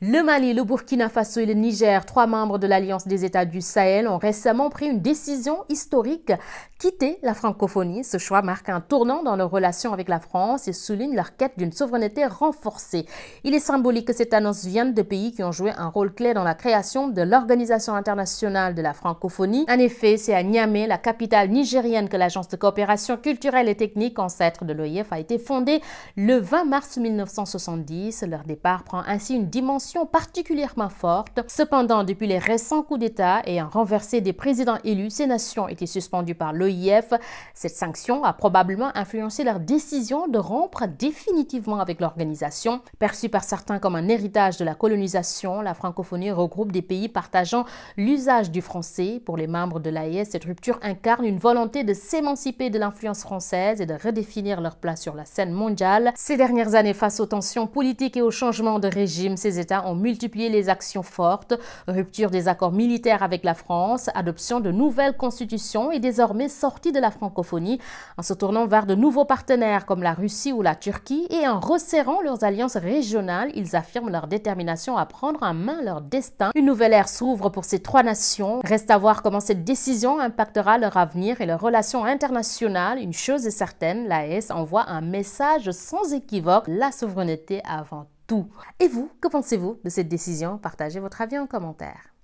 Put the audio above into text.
Le Mali, le Burkina Faso et le Niger, trois membres de l'Alliance des États du Sahel, ont récemment pris une décision historique, quitter la francophonie. Ce choix marque un tournant dans leurs relations avec la France et souligne leur quête d'une souveraineté renforcée. Il est symbolique que cette annonce vienne de pays qui ont joué un rôle clé dans la création de l'Organisation internationale de la francophonie. En effet, c'est à Niamey, la capitale nigérienne, que l'Agence de coopération culturelle et technique, ancêtre de l'OIF, a été fondée le 20 mars 1970. Leur départ prend ainsi une dimension particulièrement forte. Cependant, depuis les récents coups d'État ayant renversé des présidents élus, ces nations étaient suspendues par l'OIF. Cette sanction a probablement influencé leur décision de rompre définitivement avec l'organisation. Perçue par certains comme un héritage de la colonisation, la francophonie regroupe des pays partageant l'usage du français. Pour les membres de l'AES, cette rupture incarne une volonté de s'émanciper de l'influence française et de redéfinir leur place sur la scène mondiale. Ces dernières années, face aux tensions politiques et aux changements de régime, ces États ont multiplié les actions fortes, rupture des accords militaires avec la France, adoption de nouvelles constitutions et désormais sortie de la francophonie en se tournant vers de nouveaux partenaires comme la Russie ou la Turquie et en resserrant leurs alliances régionales. Ils affirment leur détermination à prendre en main leur destin. Une nouvelle ère s'ouvre pour ces trois nations. Reste à voir comment cette décision impactera leur avenir et leurs relations internationales. Une chose est certaine, l'AES envoie un message sans équivoque: la souveraineté avant tout. Et vous, que pensez-vous de cette décision? Partagez votre avis en commentaire.